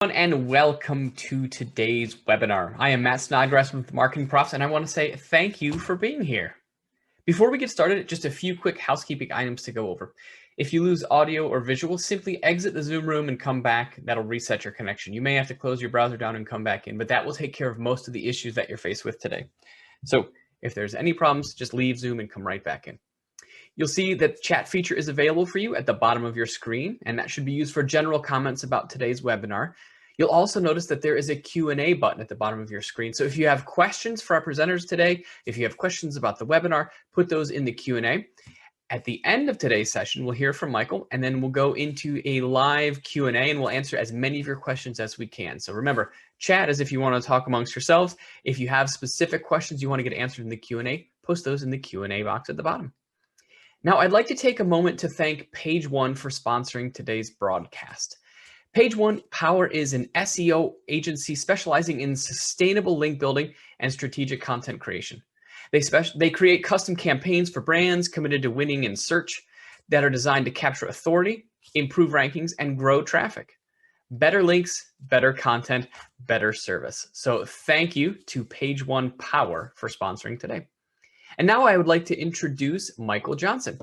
And welcome to today's webinar. I am Matt Snodgrass with MarketingProfs, and I want to say thank you for being here. Before we get started, just a few quick housekeeping items to go over. If you lose audio or visual, simply exit the Zoom room and come back. That'll reset your connection. You may have to close your browser down and come back in, but that will take care of most of the issues that you're faced with today. So if there's any problems, just leave Zoom and come right back in. You'll see that the chat feature is available for you at the bottom of your screen, and that should be used for general comments about today's webinar. You'll also notice that there is a Q&A button at the bottom of your screen. So if you have questions for our presenters today, if you have questions about the webinar, put those in the Q&A. At the end of today's session, we'll hear from Michael, and then we'll go into a live Q&A, and we'll answer as many of your questions as we can. So remember, chat is if you want to talk amongst yourselves. If you have specific questions you want to get answered in the Q&A, post those in the Q&A box at the bottom. Now, I'd like to take a moment to thank Page One for sponsoring today's broadcast. Page One Power is an SEO agency specializing in sustainable link building and strategic content creation. They create custom campaigns for brands committed to winning in search that are designed to capture authority, improve rankings, and grow traffic. Better links, better content, better service. So thank you to Page One Power for sponsoring today. And now I would like to introduce Michael Johnson.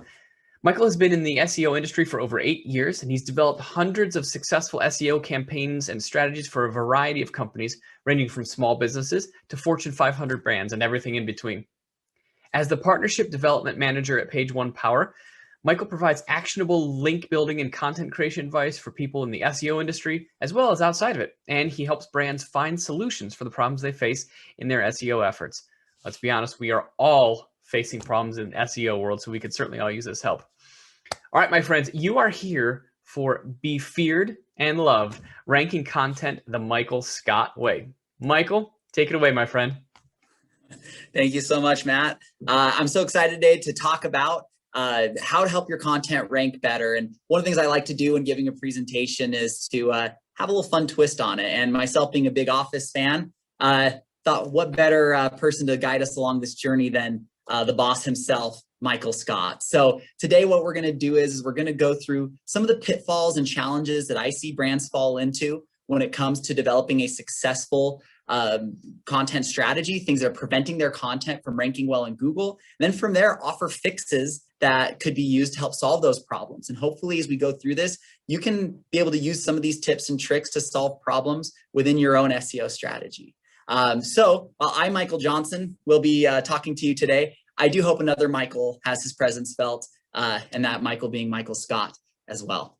Michael has been in the SEO industry for over 8 years, and he's developed hundreds of successful SEO campaigns and strategies for a variety of companies, ranging from small businesses to Fortune 500 brands and everything in between. As the Partnership Development Manager at Page One Power, Michael provides actionable link building and content creation advice for people in the SEO industry, as well as outside of it. And he helps brands find solutions for the problems they face in their SEO efforts. Let's be honest, we are all facing problems in the SEO world, so we could certainly all use this help. All right, my friends, you are here for Be Feared and Loved, ranking content the Michael Scott way. Michael, take it away, my friend. Thank you so much, Matt. I'm so excited today to talk about how to help your content rank better. And one of the things I like to do when giving a presentation is to have a little fun twist on it. And myself being a big Office fan, thought what better person to guide us along this journey than the boss himself, Michael Scott. So today what we're going to do is we're going to go through some of the pitfalls and challenges that I see brands fall into when it comes to developing a successful content strategy, things that are preventing their content from ranking well in Google. And then from there, offer fixes that could be used to help solve those problems. And hopefully as we go through this, you can be able to use some of these tips and tricks to solve problems within your own SEO strategy. So while I, Michael Johnson, will be talking to you today, I do hope another Michael has his presence felt, and that Michael being Michael Scott as well.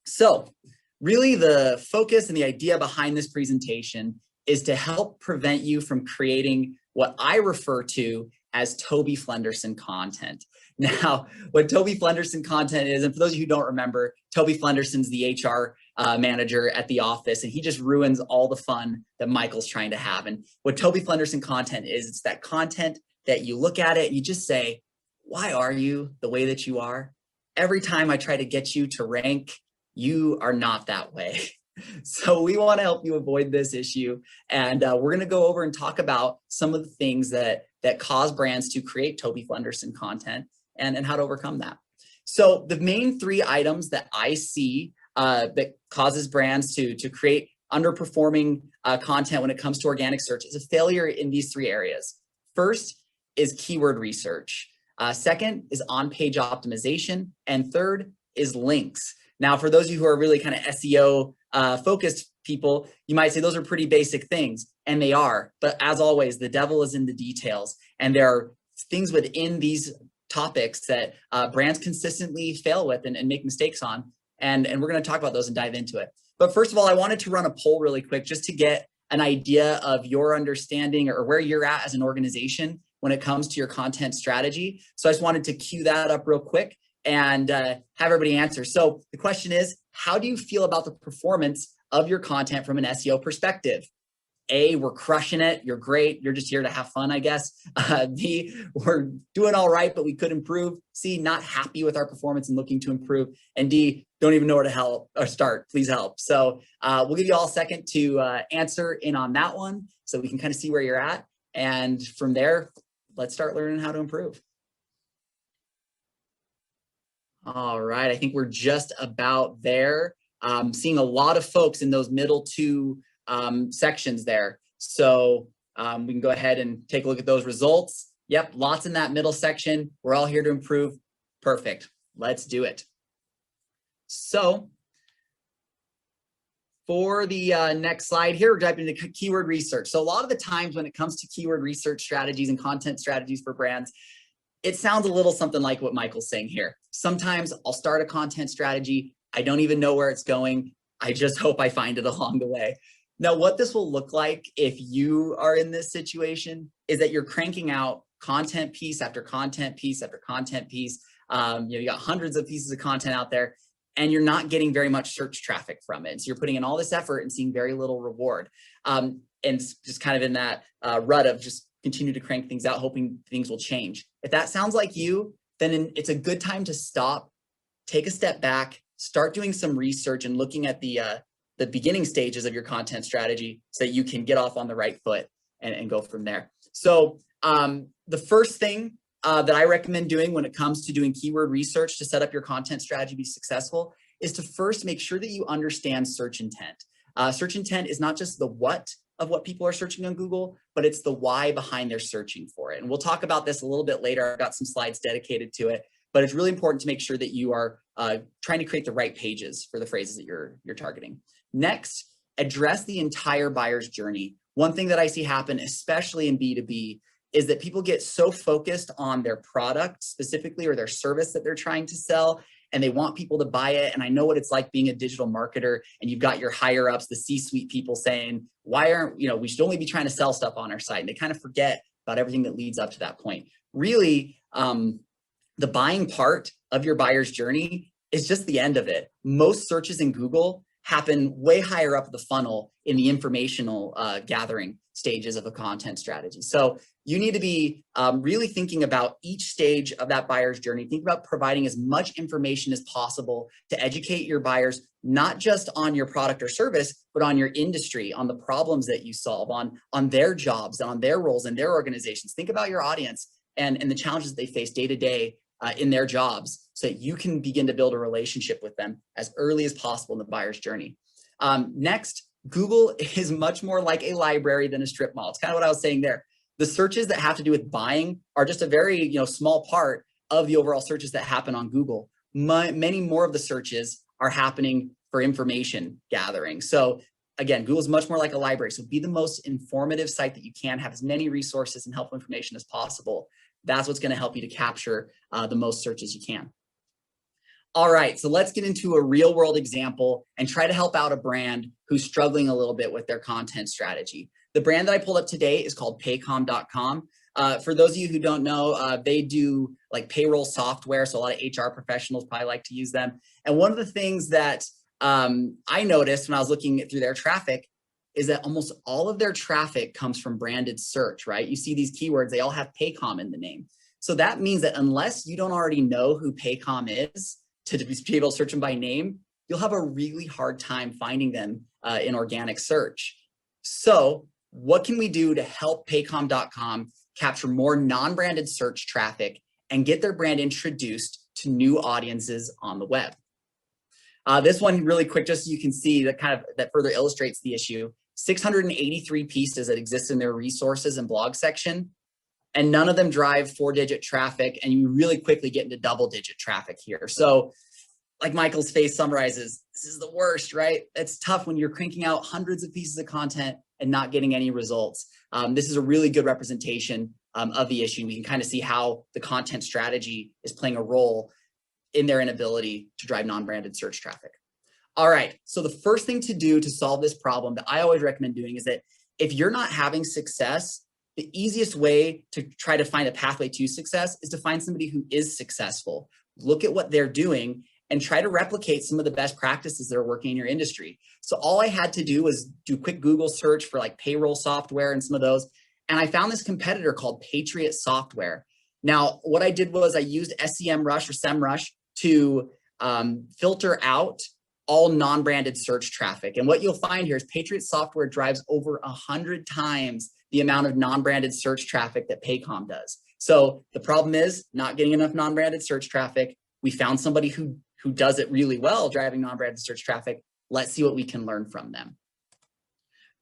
So really the focus and the idea behind this presentation is to help prevent you from creating what I refer to as Toby Flenderson content. Now, what Toby Flenderson content is, and for those of you who don't remember, Toby Flenderson's the HR manager at the office, and he just ruins all the fun that Michael's trying to have. And what Toby Flenderson content is, it's that content that you look at it, you just say, why are you the way that you are? Every time I try to get you to rank, you are not that way. So we want to help you avoid this issue. And we're going to go over and talk about some of the things that cause brands to create Toby Flenderson content and how to overcome that. So the main 3 items that I see that causes brands to create underperforming content when it comes to organic search is a failure in these 3 areas. First is keyword research. Second is on-page optimization. And third is links. Now, for those of you who are really kind of SEO focused people, you might say those are pretty basic things, and they are. But as always, the devil is in the details. And there are things within these topics that brands consistently fail with and make mistakes on. And we're going to talk about those and dive into it. But first of all, I wanted to run a poll really quick just to get an idea of your understanding or where you're at as an organization when it comes to your content strategy. So I just wanted to cue that up real quick and have everybody answer. So the question is, how do you feel about the performance of your content from an SEO perspective? A, we're crushing it. You're great. You're just here to have fun, I guess. B, we're doing all right, but we could improve. C, not happy with our performance and looking to improve. And D, don't even know where to help or start. Please help. So we'll give you all a second to answer in on that one so we can kind of see where you're at. And from there, let's start learning how to improve. All right, I think we're just about there. seeing a lot of folks in those middle two sections there. So we can go ahead and take a look at those results. Yep, lots in that middle section. We're all here to improve. Perfect. Let's do it. So for the next slide here, we're diving into keyword research. So a lot of the times when it comes to keyword research strategies and content strategies for brands, it sounds a little something like what Michael's saying here. Sometimes I'll start a content strategy. I don't even know where it's going. I just hope I find it along the way. Now, what this will look like if you are in this situation is that you're cranking out content piece after content piece after content piece. You got hundreds of pieces of content out there, and you're not getting very much search traffic from it. So you're putting in all this effort and seeing very little reward. And just kind of in that rut of just continue to crank things out, hoping things will change. If that sounds like you, then it's a good time to stop, take a step back, start doing some research and looking at the beginning stages of your content strategy so that you can get off on the right foot and go from there. So the first thing that I recommend doing when it comes to doing keyword research to set up your content strategy to be successful is to first make sure that you understand search intent. Search intent is not just the what of what people are searching on Google, but it's the why behind their searching for it. And we'll talk about this a little bit later. I've got some slides dedicated to it, but it's really important to make sure that you are trying to create the right pages for the phrases that you're targeting. Next, address the entire buyer's journey. One thing that I see happen, especially in B2B, is that people get so focused on their product specifically or their service that they're trying to sell, and they want people to buy it. And I know what it's like being a digital marketer, and you've got your higher ups, the C-suite people saying, why aren't, we should only be trying to sell stuff on our site. And they kind of forget about everything that leads up to that point. Really, the buying part of your buyer's journey is just the end of it. Most searches in Google happen way higher up the funnel in the informational gathering stages of a content strategy. So you need to be really thinking about each stage of that buyer's journey. Think about providing as much information as possible to educate your buyers, not just on your product or service, but on your industry, on the problems that you solve, on their jobs, on their roles in their organizations. Think about your audience and the challenges that they face day to day in their jobs, so that you can begin to build a relationship with them as early as possible in the buyer's journey. Next, Google is much more like a library than a strip mall. It's kind of what I was saying there. The searches that have to do with buying are just a very small part of the overall searches that happen on Google. Many more of the searches are happening for information gathering. So again, Google is much more like a library. So be the most informative site that you can, have as many resources and helpful information as possible. That's what's going to help you to capture the most searches you can. All right, so let's get into a real world example and try to help out a brand who's struggling a little bit with their content strategy. The brand that I pulled up today is called Paycom.com. For those of you who don't know, they do like payroll software. So a lot of HR professionals probably like to use them. And one of the things that I noticed when I was looking through their traffic is that almost all of their traffic comes from branded search, right? You see these keywords, they all have Paycom in the name. So that means that unless you don't already know who Paycom is to be able to search them by name, you'll have a really hard time finding them in organic search. So what can we do to help Paycom.com capture more non-branded search traffic and get their brand introduced to new audiences on the web? This one really quick, just so you can see that further illustrates the issue. 683 pieces that exist in their resources and blog section, and none of them drive 4-digit traffic, and you really quickly get into double-digit traffic here. So like Michael's face summarizes, this is the worst, right? It's tough when you're cranking out hundreds of pieces of content and not getting any results. This is a really good representation of the issue. We can kind of see how the content strategy is playing a role in their inability to drive non-branded search traffic. All right, so the first thing to do to solve this problem that I always recommend doing is that if you're not having success, the easiest way to try to find a pathway to success is to find somebody who is successful. Look at what they're doing and try to replicate some of the best practices that are working in your industry. So all I had to do was do a quick Google search for like payroll software and some of those. And I found this competitor called Patriot Software. Now, what I did was I used SEMrush or SEMrush to filter out all non-branded search traffic. And what you'll find here is Patriot Software drives over 100 times the amount of non-branded search traffic that Paycom does. So the problem is not getting enough non-branded search traffic. We found somebody who does it really well, driving non-branded search traffic. Let's see what we can learn from them.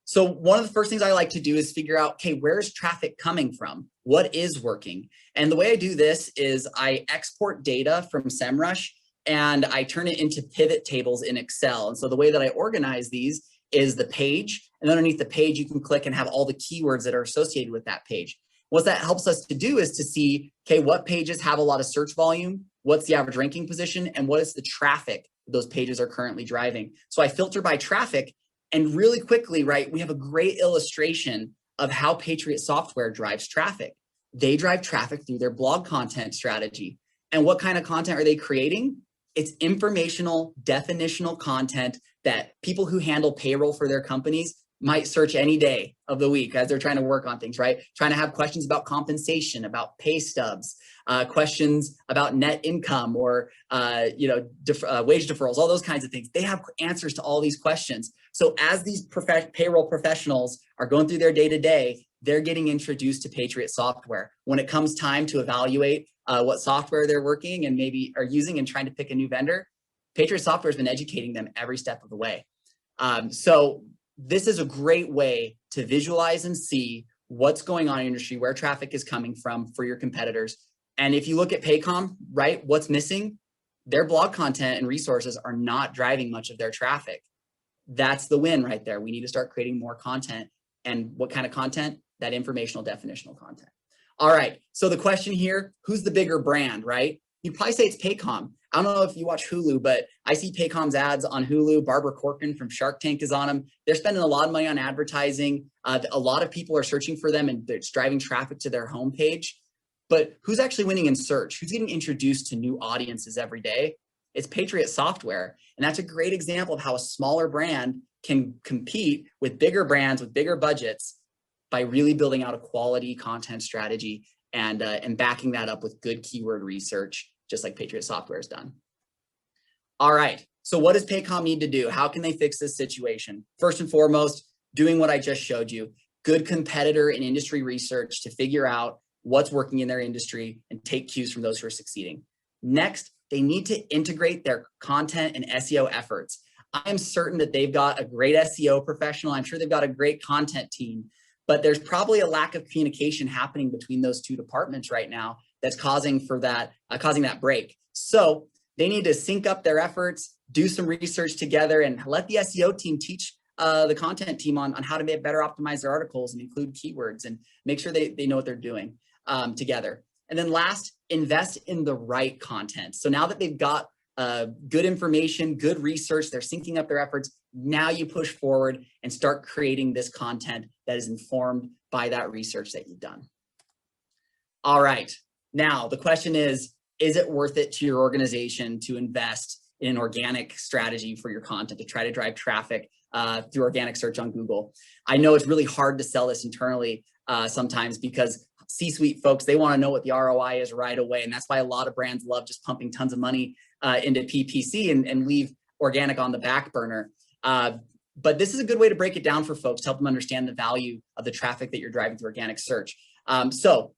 So one of the first things I like to do is figure out, okay, where's traffic coming from? What is working? And the way I do this is I export data from SEMrush and I turn it into pivot tables in Excel. And so the way that I organize these is the page, and underneath the page, you can click and have all the keywords that are associated with that page. What that helps us to do is to see, okay, what pages have a lot of search volume, what's the average ranking position, and what is the traffic those pages are currently driving. So I filter by traffic, and really quickly, right, we have a great illustration of how Patriot Software drives traffic. They drive traffic through their blog content strategy. And what kind of content are they creating? It's informational, definitional content that people who handle payroll for their companies might search any day of the week as they're trying to work on things, right? Trying to have questions about compensation, about pay stubs, questions about net income or wage deferrals, all those kinds of things. They have answers to all these questions. So as these payroll professionals are going through their day-to-day, they're getting introduced to Patriot Software. When it comes time to evaluate what software they're working and maybe are using and trying to pick a new vendor, Patriot Software has been educating them every step of the way. So this is a great way to visualize and see what's going on in the industry, where traffic is coming from for your competitors. And if you look at Paycom, right, what's missing? Their blog content and resources are not driving much of their traffic. That's the win right there. We need to start creating more content. And what kind of content? That informational, definitional content. All right, so the question here, who's the bigger brand, right? You'd probably say it's Paycom. I don't know if you watch Hulu, but I see Paycom's ads on Hulu. Barbara Corcoran from Shark Tank is on them. They're spending a lot of money on advertising. A lot of people are searching for them and it's driving traffic to their homepage. But who's actually winning in search? Who's getting introduced to new audiences every day? It's Patriot Software. And that's a great example of how a smaller brand can compete with bigger brands with bigger budgets by really building out a quality content strategy and backing that up with good keyword research, just like Patriot Software has done. All right, so what does Paycom need to do? How can they fix this situation? First and foremost, doing what I just showed you, good competitor and industry research to figure out what's working in their industry and take cues from those who are succeeding. Next, they need to integrate their content and SEO efforts. I am certain that they've got a great SEO professional. I'm sure they've got a great content team, but there's probably a lack of communication happening between those two departments right now that's causing that break. So they need to sync up their efforts, do some research together, and let the SEO team teach the content team on how to better optimize their articles and include keywords and make sure they know what they're doing together. And then last, invest in the right content. So now that they've got good information, good research, they're syncing up their efforts, now you push forward and start creating this content that is informed by that research that you've done. All right, now the question is it worth it to your organization to invest in an organic strategy for your content to try to drive traffic through organic search on Google? I know it's really hard to sell this internally sometimes because C-suite folks, they want to know what the ROI is right away. And that's why a lot of brands love just pumping tons of money into PPC and leave organic on the back burner. But this is a good way to break it down for folks to help them understand the value of the traffic that you're driving through organic search. So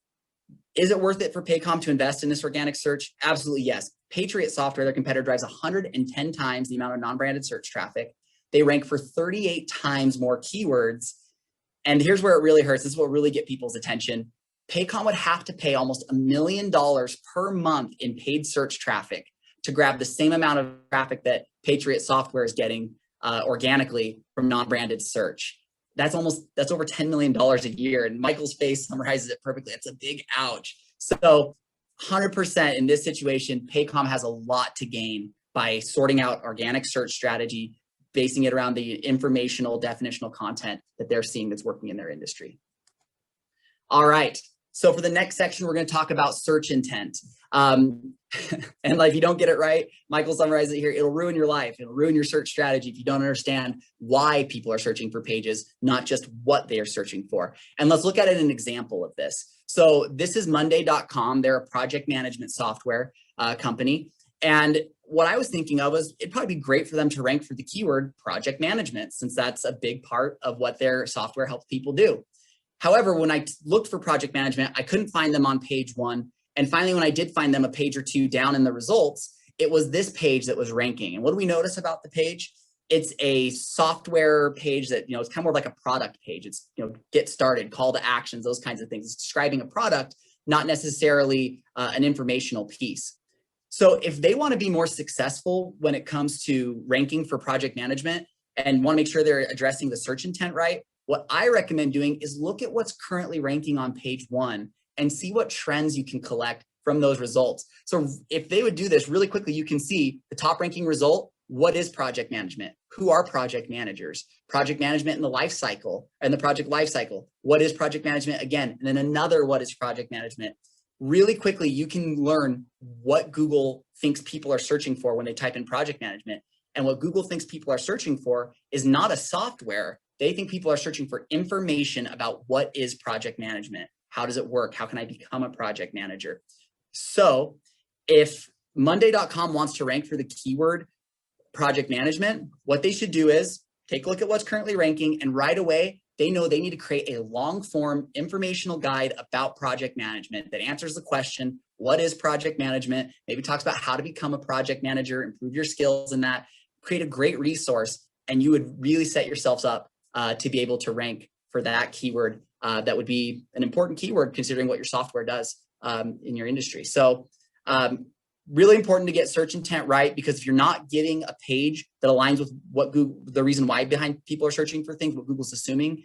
is it worth it for Paycom to invest in this organic search? Absolutely, yes. Patriot Software, their competitor, drives 110 times the amount of non-branded search traffic. They rank for 38 times more keywords. And here's where it really hurts. This is what really get people's attention. Paycom would have to pay almost $1 million per month in paid search traffic to grab the same amount of traffic that Patriot Software is getting organically from non-branded search. That's over $10 million a year. And Michael's face summarizes it perfectly. It's a big ouch. So 100% in this situation, Paycom has a lot to gain by sorting out organic search strategy, basing it around the informational, definitional content that they're seeing that's working in their industry. All right. So for the next section, we're going to talk about search intent. And if you don't get it right, Michael summarized it here. It'll ruin your life. It'll ruin your search strategy if you don't understand why people are searching for pages, not just what they are searching for. And let's look at an example of this. So this is Monday.com. They're a project management software company. And what I was thinking of was it'd probably be great for them to rank for the keyword project management, since that's a big part of what their software helps people do. However, when I looked for project management, I couldn't find them on page 1. And finally, when I did find them a page or two down in the results, it was this page that was ranking. And what do we notice about the page? It's a software page that, it's kind of more like a product page. It's, get started, call to actions, those kinds of things. It's describing a product, not necessarily an informational piece. So if they want to be more successful when it comes to ranking for project management and want to make sure they're addressing the search intent right, what I recommend doing is look at what's currently ranking on page 1 and see what trends you can collect from those results. So if they would do this really quickly, you can see the top ranking result. What is project management? Who are project managers? Project management in the life cycle and the project life cycle. What is project management again? And then another, what is project management? Really quickly, you can learn what Google thinks people are searching for when they type in project management. And what Google thinks people are searching for is not a software. They think people are searching for information about what is project management. How does it work? How can I become a project manager? So if Monday.com wants to rank for the keyword project management, what they should do is take a look at what's currently ranking, and right away, they know they need to create a long form informational guide about project management that answers the question, what is project management? Maybe talks about how to become a project manager, improve your skills in that, create a great resource, and you would really set yourselves up to be able to rank for that keyword. That would be an important keyword considering what your software does in your industry. So really important to get search intent right, because if you're not getting a page that aligns with what Google, the reason why behind people are searching for things, what Google's assuming,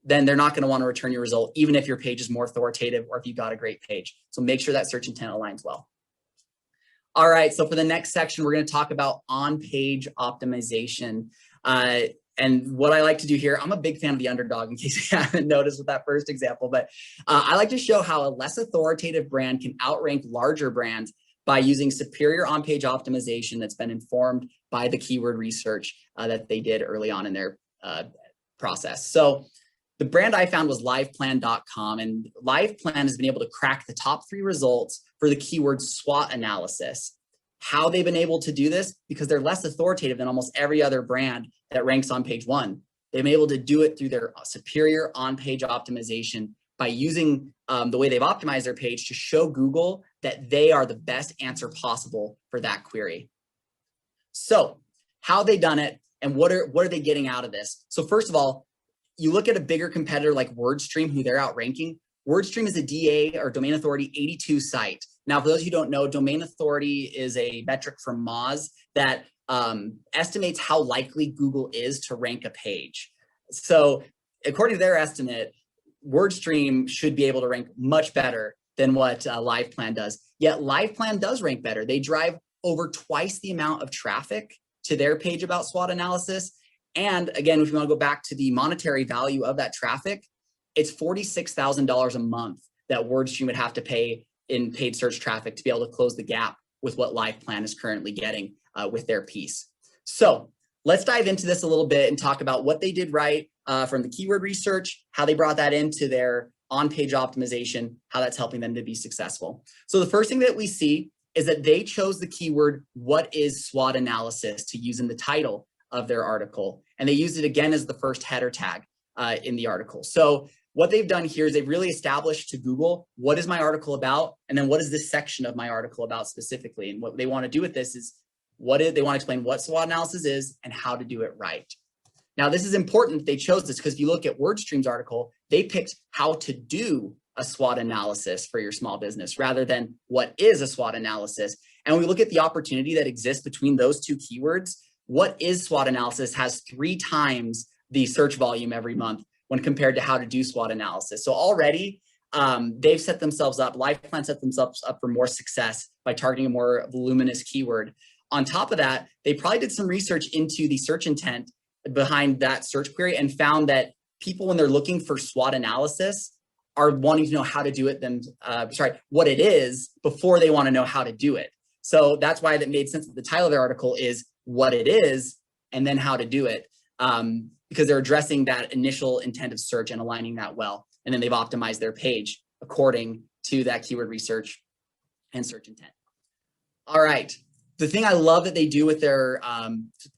then they're not going to want to return your result, even if your page is more authoritative or if you've got a great page. So make sure that search intent aligns well. All right, so for the next section, we're going to talk about on-page optimization. And what I like to do here, I'm a big fan of the underdog, in case you haven't noticed with that first example, but I like to show how a less authoritative brand can outrank larger brands by using superior on-page optimization that's been informed by the keyword research that they did early on in their process. So the brand I found was liveplan.com, and LivePlan has been able to crack the top 3 results for the keyword SWOT analysis. How they've been able to do this? Because they're less authoritative than almost every other brand that ranks on page 1. They've been able to do it through their superior on-page optimization by using the way they've optimized their page to show Google that they are the best answer possible for that query. So how they done it, and what are they getting out of this? So first of all, you look at a bigger competitor like WordStream, who they're outranking. WordStream is a DA, or domain authority 82 site. Now, for those who don't know, domain authority is a metric from Moz that estimates how likely Google is to rank a page. So according to their estimate, WordStream should be able to rank much better than what LivePlan does. Yet LivePlan does rank better. They drive over twice the amount of traffic to their page about SWOT analysis. And again, if you want to go back to the monetary value of that traffic, it's $46,000 a month that WordStream would have to pay in paid search traffic to be able to close the gap with what LivePlan is currently getting with their piece. So let's dive into this a little bit and talk about what they did right from the keyword research, how they brought that into their on-page optimization, how that's helping them to be successful. So the first thing that we see is that they chose the keyword, what is SWOT analysis, to use in the title of their article. And they used it again as the first header tag in the article. So what they've done here is they've really established to Google, what is my article about? And then what is this section of my article about specifically? And what they want to do with this is they want to explain what SWOT analysis is and how to do it right. Now, this is important that they chose this, because if you look at WordStream's article, they picked how to do a SWOT analysis for your small business rather than what is a SWOT analysis. And when we look at the opportunity that exists between those two keywords, what is SWOT analysis has 3 times the search volume every month when compared to how to do SWOT analysis. So already they've set themselves up, LivePlan set themselves up for more success by targeting a more voluminous keyword. On top of that, they probably did some research into the search intent behind that search query and found that people, when they're looking for SWOT analysis, are wanting to know how to do it what it is before they want to know how to do it. So that's why that made sense that the title of their article is what it is and then how to do it, because they're addressing that initial intent of search and aligning that well. And then they've optimized their page according to that keyword research and search intent. All right. The thing I love that they do with their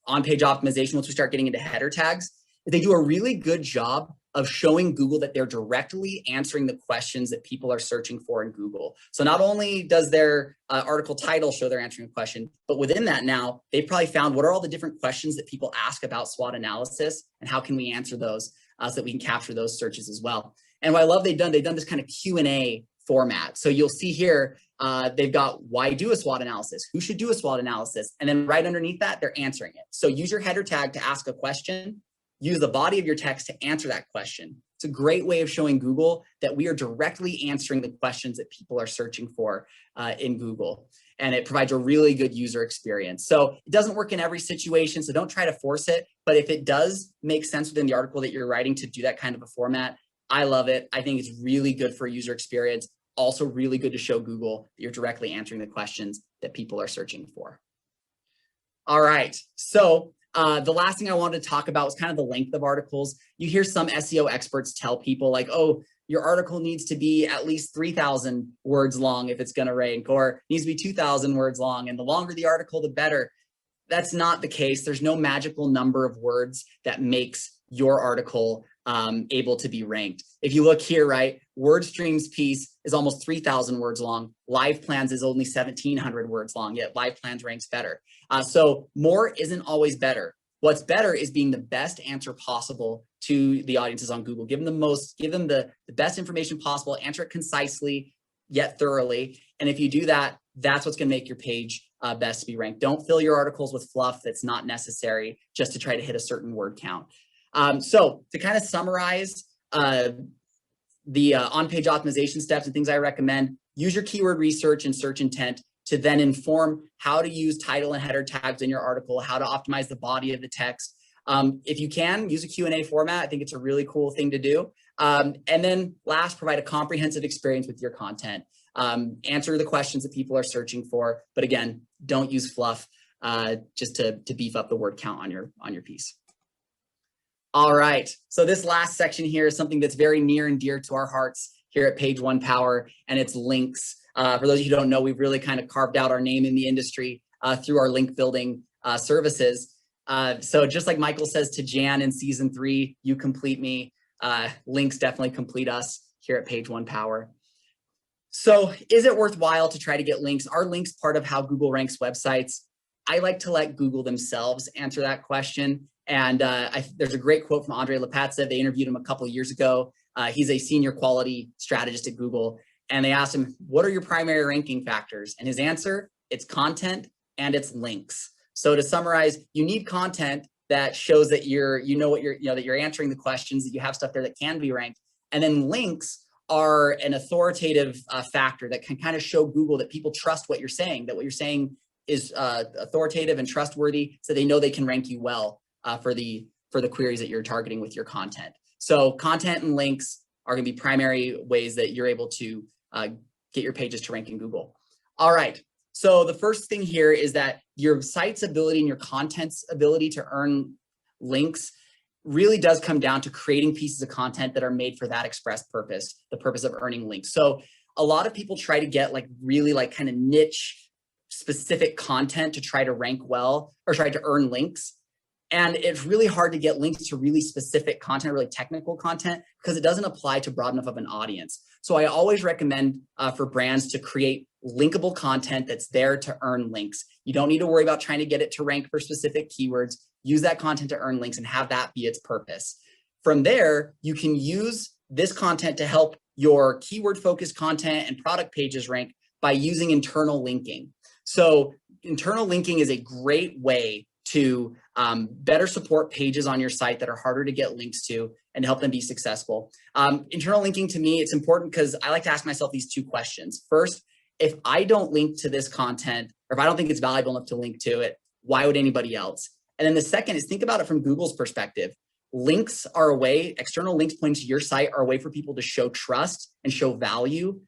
on-page optimization, once we start getting into header tags, is they do a really good job of showing Google that they're directly answering the questions that people are searching for in Google. So not only does their article title show they're answering a question, but within that now, they've probably found what are all the different questions that people ask about SWOT analysis and how can we answer those so that we can capture those searches as well. And what I love they've done this kind of Q&A format. So you'll see here, they've got why do a SWOT analysis? Who should do a SWOT analysis? And then right underneath that, they're answering it. So use your header tag to ask a question. Use the body of your text to answer that question. It's a great way of showing Google that we are directly answering the questions that people are searching for in Google. And it provides a really good user experience. So it doesn't work in every situation, so don't try to force it. But if it does make sense within the article that you're writing to do that kind of a format, I love it. I think it's really good for user experience. Also really good to show Google that you're directly answering the questions that people are searching for. All right, so the last thing I wanted to talk about was kind of the length of articles. You hear some SEO experts tell people like, oh, your article needs to be at least 3,000 words long if it's going to rank, or needs to be 2,000 words long. And the longer the article, the better. That's not the case. There's no magical number of words that makes your article able to be ranked. If you look here, right, WordStream's piece is almost 3,000 words long. Live Plans is only 1,700 words long, yet Live Plans ranks better. So more isn't always better. What's better is being the best answer possible to the audiences on Google. Give them the best information possible, answer it concisely, yet thoroughly. And if you do that, that's what's gonna make your page best to be ranked. Don't fill your articles with fluff that's not necessary just to try to hit a certain word count. So to kind of summarize the on-page optimization steps and things I recommend, use your keyword research and search intent to then inform how to use title and header tags in your article, how to optimize the body of the text. If you can, use a Q&A format. I think it's a really cool thing to do. And then last, provide a comprehensive experience with your content. Answer the questions that people are searching for. But again, don't use fluff just to beef up the word count on your piece. All right, so this last section here is something that's very near and dear to our hearts here at Page One Power, and it's links. For those of you who don't know, we've really kind of carved out our name in the industry through our link building services. So just like Michael says to Jan in season 3, you complete me, links definitely complete us here at Page One Power. So is it worthwhile to try to get links? Are links part of how Google ranks websites? I like to let Google themselves answer that question. And there's a great quote from Andre Lepatzev. They interviewed him a couple of years ago. He's a senior quality strategist at Google. And they asked him, what are your primary ranking factors? And his answer, it's content and it's links. So to summarize, you need content that shows that that you're answering the questions, that you have stuff there that can be ranked. And then links are an authoritative factor that can kind of show Google that people trust what you're saying, that what you're saying is authoritative and trustworthy, so they know they can rank you well for the queries that you're targeting with your content. So content and links are going to be primary ways that you're able to get your pages to rank in Google. All right. So the first thing here is that your site's ability and your content's ability to earn links really does come down to creating pieces of content that are made for that express purpose, the purpose of earning links. So a lot of people try to get really kind of niche specific content to try to rank well or try to earn links. And it's really hard to get links to really specific content, really technical content, because it doesn't apply to broad enough of an audience. So I always recommend for brands to create linkable content that's there to earn links. You don't need to worry about trying to get it to rank for specific keywords. Use that content to earn links and have that be its purpose. From there, you can use this content to help your keyword focused content and product pages rank by using internal linking. So internal linking is a great way to better support pages on your site that are harder to get links to and help them be successful. Internal linking, to me, it's important because I like to ask myself these two questions. First, if I don't link to this content, or if I don't think it's valuable enough to link to it, why would anybody else? And then the second is think about it from Google's perspective. Links are a way, external links pointing to your site are a way for people to show trust and show value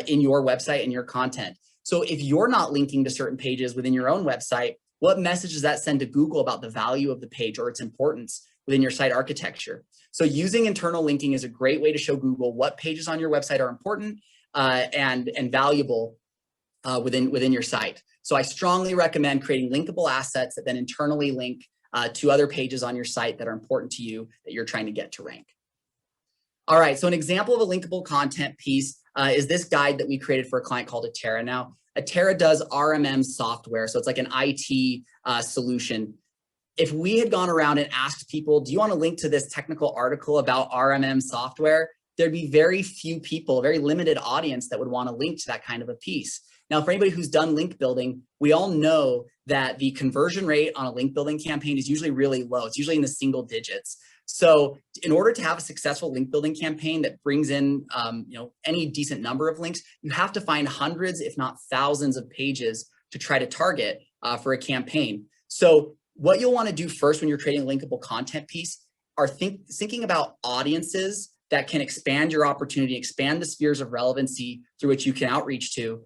in your website and your content. So if you're not linking to certain pages within your own website, what message does that send to Google about the value of the page or its importance within your site architecture? So using internal linking is a great way to show Google what pages on your website are important and valuable within your site. So I strongly recommend creating linkable assets that then internally link to other pages on your site that are important to you that you're trying to get to rank. All right, so an example of a linkable content piece is this guide that we created for a client called Atera. Now, Atera does RMM software, so it's like an IT solution. If we had gone around and asked people, do you want to link to this technical article about RMM software? There'd be very few people, a very limited audience that would want to link to that kind of a piece. Now, for anybody who's done link building, we all know that the conversion rate on a link building campaign is usually really low. It's usually in the single digits. So in order to have a successful link building campaign that brings in any decent number of links, you have to find hundreds, if not thousands of pages to try to target for a campaign. So what you'll want to do first when you're creating a linkable content piece are thinking about audiences that can expand your opportunity, expand the spheres of relevancy through which you can outreach to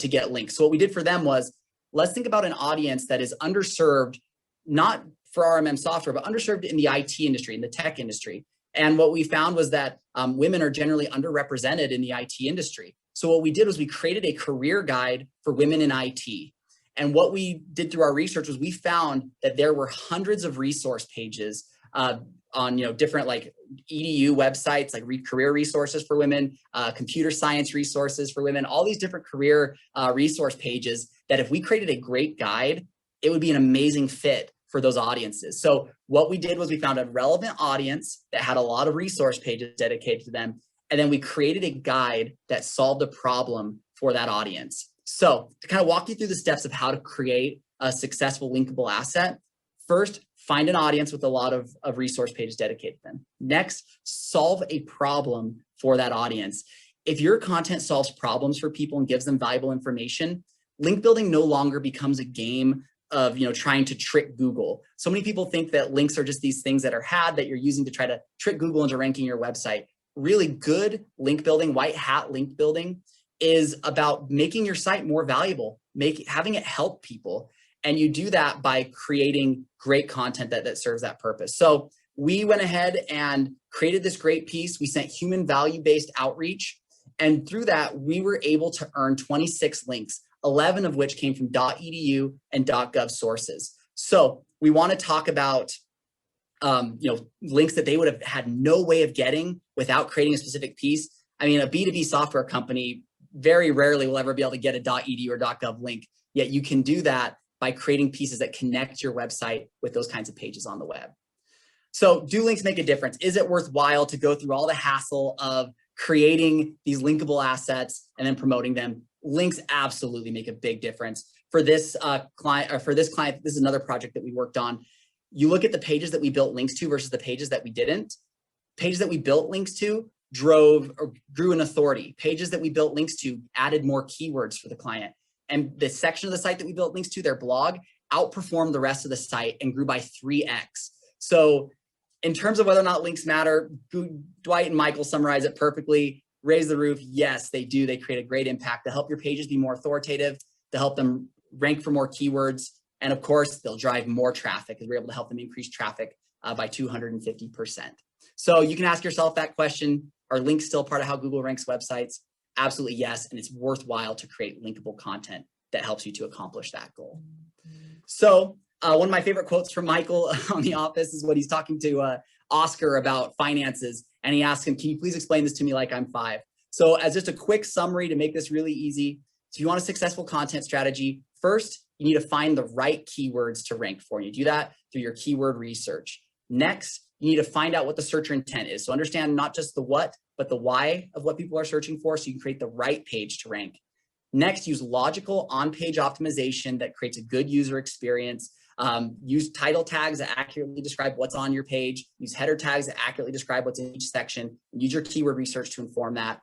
get links. So what we did for them was, let's think about an audience that is underserved, not for RMM software, but underserved in the IT industry, in the tech industry. And what we found was that women are generally underrepresented in the IT industry. So what we did was we created a career guide for women in IT. And what we did through our research was we found that there were hundreds of resource pages on different like EDU websites, like career resources for women, computer science resources for women, all these different career resource pages that if we created a great guide, it would be an amazing fit for those audiences. So what we did was we found a relevant audience that had a lot of resource pages dedicated to them. And then we created a guide that solved a problem for that audience. So to kind of walk you through the steps of how to create a successful linkable asset, first, find an audience with a lot of resource pages dedicated to them. Next, solve a problem for that audience. If your content solves problems for people and gives them valuable information, link building no longer becomes a game of trying to trick Google. So many people think that links are just these things that are had that you're using to try to trick Google into ranking your website. Really good link building, white hat link building, is about making your site more valuable, having it help people. And you do that by creating great content that serves that purpose. So we went ahead and created this great piece. We sent human value-based outreach. And through that, we were able to earn 26 links, 11 of which came from .edu and .gov sources. So we want to talk about links that they would have had no way of getting without creating a specific piece. I mean, a B2B software company very rarely will ever be able to get a .edu or .gov link, yet you can do that by creating pieces that connect your website with those kinds of pages on the web. So do links make a difference? Is it worthwhile to go through all the hassle of creating these linkable assets and then promoting them? Links absolutely make a big difference. For this client, this is another project that we worked on. You look at the pages that we built links to versus the pages that we didn't. Pages that we built links to grew in authority. Pages that we built links to added more keywords for the client. And the section of the site that we built links to, their blog, outperformed the rest of the site and grew by 3x. So in terms of whether or not links matter, Dwight and Michael summarize it perfectly. Raise the roof. Yes, they do. They create a great impact to help your pages be more authoritative, to help them rank for more keywords. And of course, they'll drive more traffic because we're able to help them increase traffic by 250%. So you can ask yourself that question, are links still part of how Google ranks websites? Absolutely yes, and it's worthwhile to create linkable content that helps you to accomplish that goal. So one of my favorite quotes from Michael on The Office is when he's talking to Oscar about finances, and he asks him, can you please explain this to me like I'm 5? So as just a quick summary to make this really easy, if you want a successful content strategy, first, you need to find the right keywords to rank for. You do that through your keyword research. Next, you need to find out what the searcher intent is. So understand not just the what, but the why of what people are searching for so you can create the right page to rank. Next, use logical on-page optimization that creates a good user experience. Use title tags that accurately describe what's on your page. Use header tags that accurately describe what's in each section. Use your keyword research to inform that.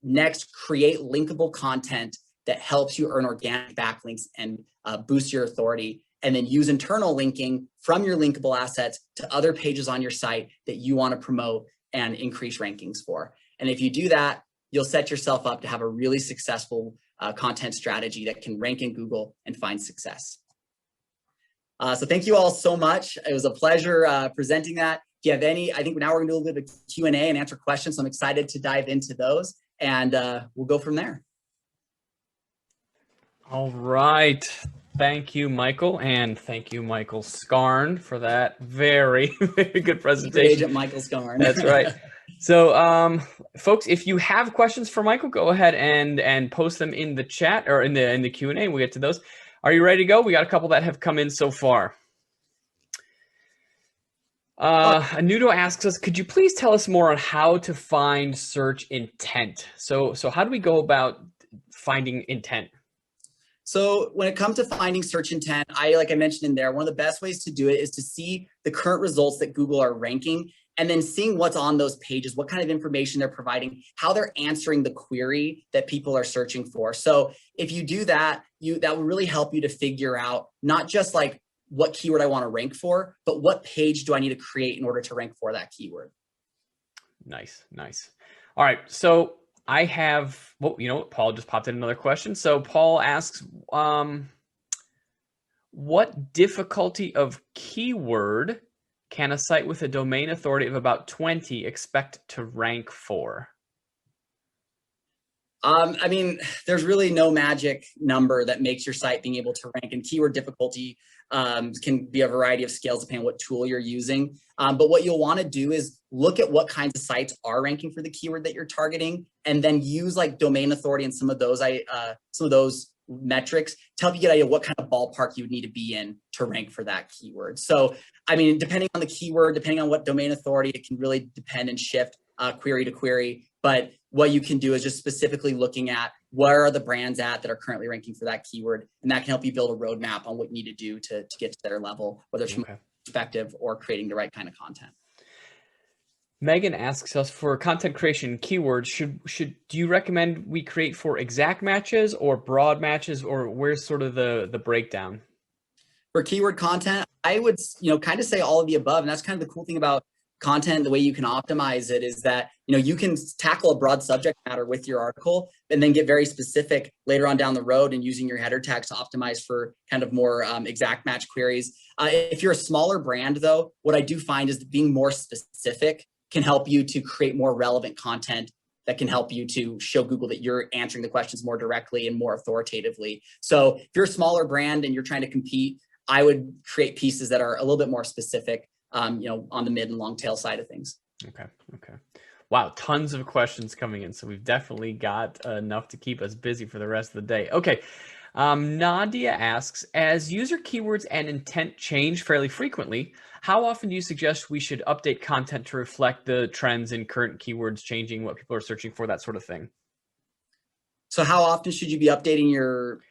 Next, create linkable content that helps you earn organic backlinks and boost your authority. And then use internal linking from your linkable assets to other pages on your site that you want to promote and increase rankings for. And if you do that, you'll set yourself up to have a really successful content strategy that can rank in Google and find success. So thank you all so much. It was a pleasure presenting that. If you have any, I think now we're gonna do a little bit of Q&A and answer questions. So I'm excited to dive into those and we'll go from there. All right. Thank you, Michael. And thank you, Michael Scarn, for that very, very good presentation. Agent Michael Scarn. That's right. So, folks, if you have questions for Michael, go ahead and post them in the chat or in the Q&A. We'll get to those. Are you ready to go? We got a couple that have come in so far. Anudo asks us, could you please tell us more on how to find search intent? So how do we go about finding intent? So when it comes to finding search intent, like I mentioned in there, one of the best ways to do it is to see the current results that Google are ranking and then seeing what's on those pages, what kind of information they're providing, how they're answering the query that people are searching for. So if you do that, that will really help you to figure out not just like what keyword I want to rank for, but what page do I need to create in order to rank for that keyword. Nice. All right, so I have, well, you know what, Paul just popped in another question. So Paul asks, what difficulty of keyword can a site with a domain authority of about 20 expect to rank for? I mean, there's really no magic number that makes your site being able to rank, and keyword difficulty can be a variety of scales depending on what tool you're using. But what you'll want to do is look at what kinds of sites are ranking for the keyword that you're targeting, and then use like domain authority and some of those metrics to help you get an idea what kind of ballpark you would need to be in to rank for that keyword. So, I mean, depending on the keyword, depending on what domain authority, it can really depend and shift query to query. But what you can do is just specifically looking at where are the brands at that are currently ranking for that keyword, and that can help you build a roadmap on what you need to do to get to their level, whether it's from a perspective or creating the right kind of content. Megan asks us, for content creation keywords, do you recommend we create for exact matches or broad matches, or where's sort of the breakdown? For keyword content, I would kind of say all of the above, and that's kind of the cool thing about content. The way you can optimize it is that you can tackle a broad subject matter with your article and then get very specific later on down the road and using your header tags to optimize for kind of more exact match queries. If you're a smaller brand, though, what I do find is that being more specific can help you to create more relevant content that can help you to show Google that you're answering the questions more directly and more authoritatively. So if you're a smaller brand and you're trying to compete, I would create pieces that are a little bit more specific, on the mid and long tail side of things. Okay. Wow, tons of questions coming in. So we've definitely got enough to keep us busy for the rest of the day. Okay. Nadia asks, as user keywords and intent change fairly frequently, how often do you suggest we should update content to reflect the trends in current keywords changing, what people are searching for, that sort of thing? So how often should you be updating your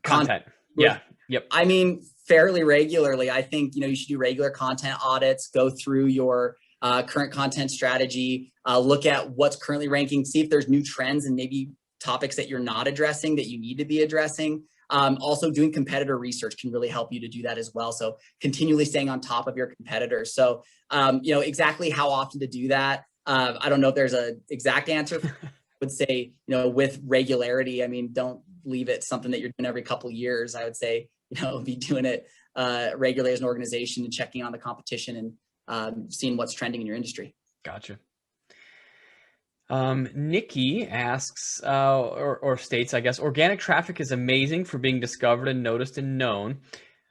content? Yeah. Yep. I mean, fairly regularly. I think, you should do regular content audits, go through your current content strategy, look at what's currently ranking, see if there's new trends and maybe topics that you're not addressing that you need to be addressing. Also, doing competitor research can really help you to do that as well. So continually staying on top of your competitors. So, exactly how often to do that, I don't know if there's an exact answer. I would say, with regularity, I mean, don't leave it something that you're doing every couple of years. I would say, be doing it regularly as an organization and checking on the competition and seeing what's trending in your industry. Gotcha. Nikki asks, or states, I guess, organic traffic is amazing for being discovered and noticed and known.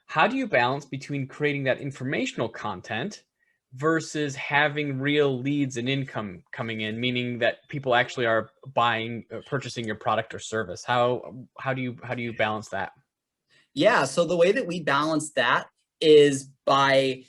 How do you balance between creating that informational content versus having real leads and income coming in, meaning that people actually are purchasing your product or service? How do you balance that? Yeah, so the way that we balance that is by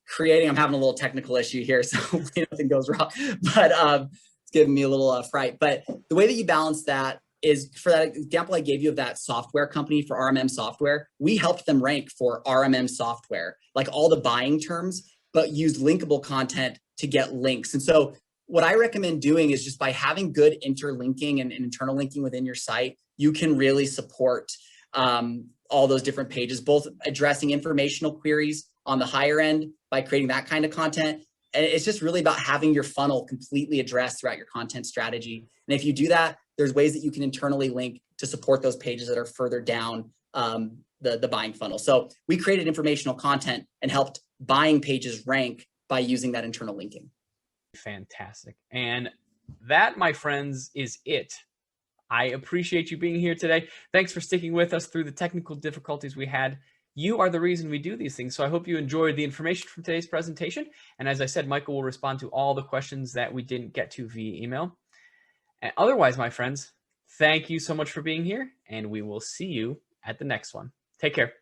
creating, I'm having a little technical issue here, so hopefully nothing goes wrong, but it's giving me a little fright. But the way that you balance that is, for that example I gave you of that software company for RMM software, we helped them rank for RMM software, like all the buying terms, but used linkable content to get links. And so what I recommend doing is just by having good interlinking and internal linking within your site, you can really support all those different pages, both addressing informational queries on the higher end by creating that kind of content. And it's just really about having your funnel completely addressed throughout your content strategy. And if you do that, there's ways that you can internally link to support those pages that are further down the buying funnel. So we created informational content and helped buying pages rank by using that internal linking. Fantastic. And that, my friends, is it. I appreciate you being here today. Thanks for sticking with us through the technical difficulties we had. You are the reason we do these things. So I hope you enjoyed the information from today's presentation. And as I said, Michael will respond to all the questions that we didn't get to via email. And otherwise, my friends, thank you so much for being here, and we will see you at the next one. Take care.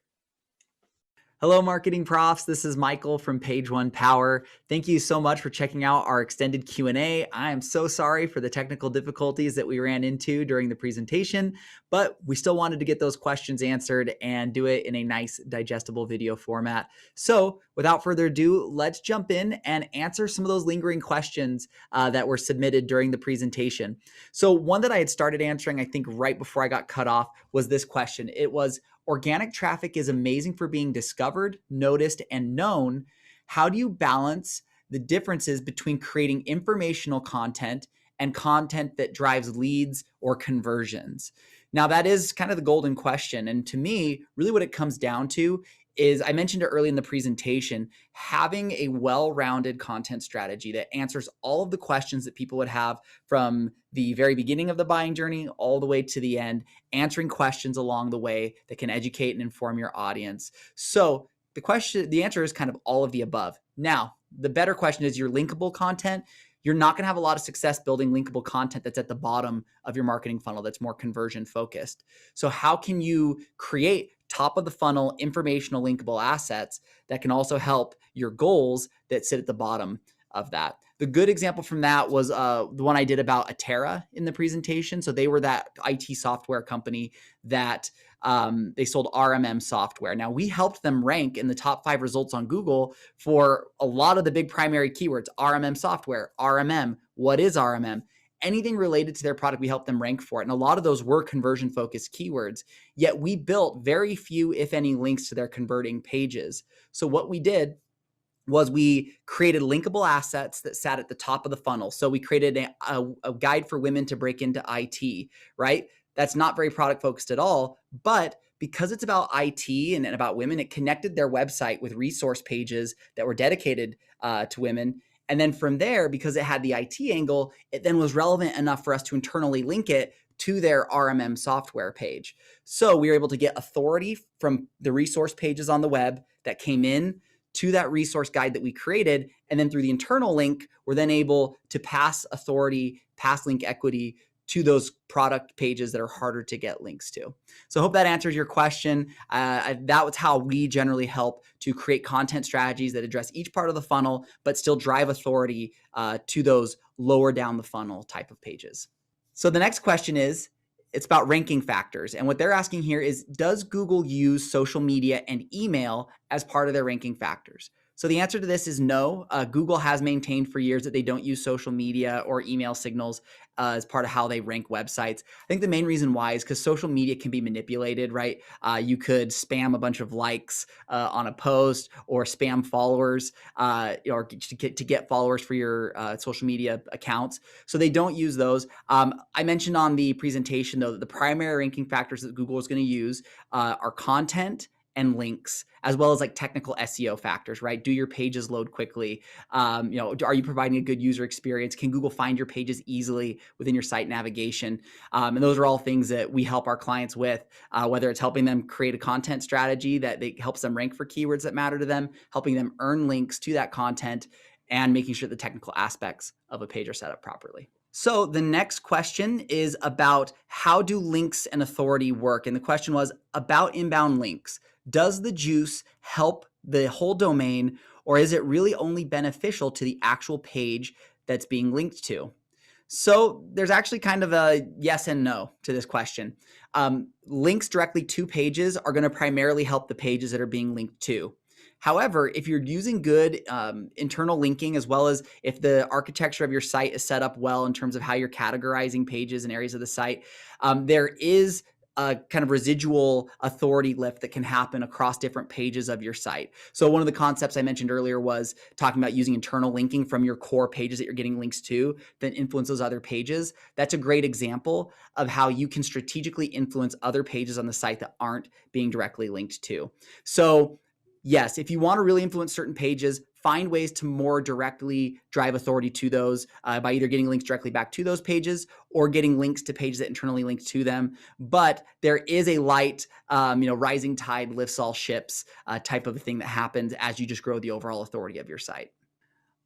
Hello, marketing profs. This is Michael from Page One Power. Thank you so much for checking out our extended Q&A. I am so sorry for the technical difficulties that we ran into during the presentation, but we still wanted to get those questions answered and do it in a nice, digestible video format. So without further ado, let's jump in and answer some of those lingering questions that were submitted during the presentation. So one that I had started answering, I think right before I got cut off, was this question. It was, organic traffic is amazing for being discovered, noticed, and known. How do you balance the differences between creating informational content and content that drives leads or conversions? Now, that is kind of the golden question. And to me, really what it comes down to is, I mentioned it early in the presentation, having a well-rounded content strategy that answers all of the questions that people would have from the very beginning of the buying journey all the way to the end, answering questions along the way that can educate and inform your audience. So the answer is kind of all of the above. Now, the better question is your linkable content. You're not going to have a lot of success building linkable content that's at the bottom of your marketing funnel that's more conversion focused. So how can you create top of the funnel informational linkable assets that can also help your goals that sit at the bottom of that? The good example from that was the one I did about Atera in the presentation. So they were that IT software company that they sold RMM software. Now, we helped them rank in the top 5 results on Google for a lot of the big primary keywords: RMM software, RMM, what is RMM? Anything related to their product, we helped them rank for it. And a lot of those were conversion focused keywords, yet we built very few, if any, links to their converting pages. So what we did was we created linkable assets that sat at the top of the funnel. So we created a guide for women to break into IT, right? That's not very product focused at all, but because it's about IT and about women, it connected their website with resource pages that were dedicated to women. And then from there, because it had the IT angle, it then was relevant enough for us to internally link it to their RMM software page. So we were able to get authority from the resource pages on the web that came in to that resource guide that we created. And then through the internal link, we're then able to pass authority, pass link equity to those product pages that are harder to get links to. So I hope that answers your question. That was how we generally help to create content strategies that address each part of the funnel, but still drive authority to those lower down the funnel type of pages. So the next question is, it's about ranking factors. And what they're asking here is, does Google use social media and email as part of their ranking factors? So the answer to this is no. Google has maintained for years that they don't use social media or email signals as part of how they rank websites. I think the main reason why is because social media can be manipulated, right? You could spam a bunch of likes on a post, or spam followers, or to get followers for your social media accounts. So they don't use those. I mentioned on the presentation, though, that the primary ranking factors that Google is going to use are content and links, as well as like technical SEO factors, right? Do your pages load quickly? Are you providing a good user experience? Can Google find your pages easily within your site navigation? And those are all things that we help our clients with, whether it's helping them create a content strategy that helps them rank for keywords that matter to them, helping them earn links to that content, and making sure the technical aspects of a page are set up properly. So the next question is about, how do links and authority work? And the question was about inbound links. Does the juice help the whole domain, or is it really only beneficial to the actual page that's being linked to? So there's actually kind of a yes and no to this question. Links directly to pages are going to primarily help the pages that are being linked to. However, if you're using good internal linking, as well as if the architecture of your site is set up well in terms of how you're categorizing pages and areas of the site, there is a kind of residual authority lift that can happen across different pages of your site. So one of the concepts I mentioned earlier was talking about using internal linking from your core pages that you're getting links to that influence those other pages. That's a great example of how you can strategically influence other pages on the site that aren't being directly linked to. So yes, if you want to really influence certain pages, find ways to more directly drive authority to those by either getting links directly back to those pages or getting links to pages that internally link to them. But there is a light, rising tide lifts all ships type of a thing that happens as you just grow the overall authority of your site.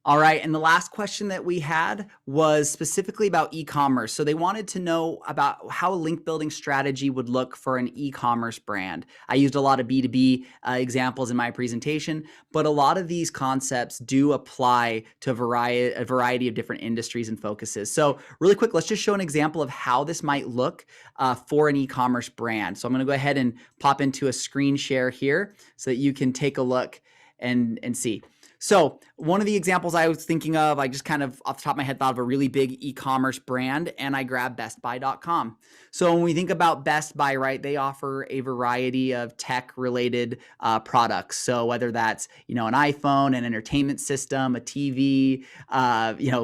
All right, and the last question that we had was specifically about e-commerce. So they wanted to know about how a link building strategy would look for an e-commerce brand. I used a lot of B2B examples in my presentation, but a lot of these concepts do apply to a variety of different industries and focuses. So really quick, let's just show an example of how this might look for an e-commerce brand. So I'm gonna go ahead and pop into a screen share here so that you can take a look and see. So one of the examples I was thinking of, I just kind of off the top of my head thought of a really big e-commerce brand, and I grabbed bestbuy.com. So when we think about Best Buy, right, they offer a variety of tech-related products. So whether that's, an iPhone, an entertainment system, a TV,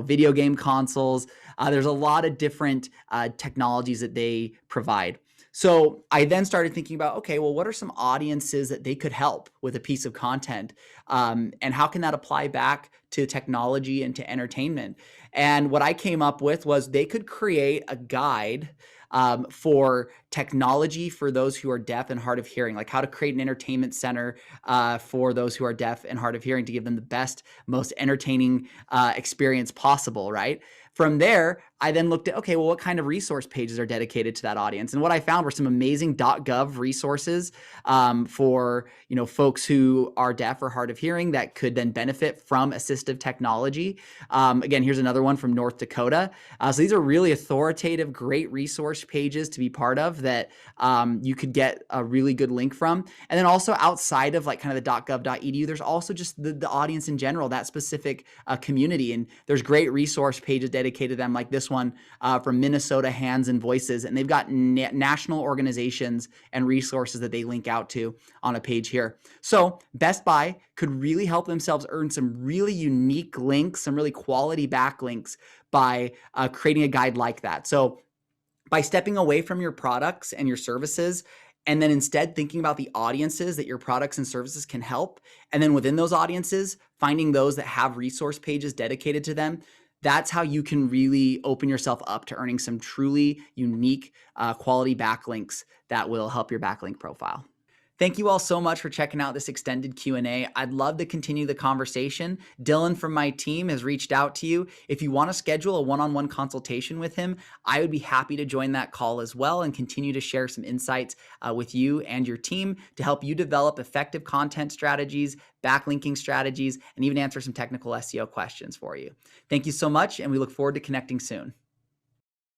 video game consoles, there's a lot of different technologies that they provide. So I then started thinking about, okay, well, what are some audiences that they could help with a piece of content? And how can that apply back to technology and to entertainment? And what I came up with was they could create a guide for technology for those who are deaf and hard of hearing, like how to create an entertainment center for those who are deaf and hard of hearing to give them the best, most entertaining experience possible, right? From there, I then looked at, okay, well, what kind of resource pages are dedicated to that audience? And what I found were some amazing .gov resources for, folks who are deaf or hard of hearing that could then benefit from assistive technology. Again, here's another one from North Dakota. So these are really authoritative, great resource pages to be part of that you could get a really good link from. And then also outside of like kind of the .gov.edu, there's also just the audience in general, that specific community. And there's great resource pages dedicated to them, like this one from Minnesota Hands and Voices. And they've got national organizations and resources that they link out to on a page here. So Best Buy could really help themselves earn some really unique links, some really quality backlinks by creating a guide like that. So by stepping away from your products and your services, and then instead thinking about the audiences that your products and services can help, and then within those audiences, finding those that have resource pages dedicated to them, that's how you can really open yourself up to earning some truly unique quality backlinks that will help your backlink profile. Thank you all so much for checking out this extended Q&A. I'd love to continue the conversation. Dylan from my team has reached out to you. If you want to schedule a one-on-one consultation with him, I would be happy to join that call as well and continue to share some insights with you and your team to help you develop effective content strategies, backlinking strategies, and even answer some technical SEO questions for you. Thank you so much, and we look forward to connecting soon.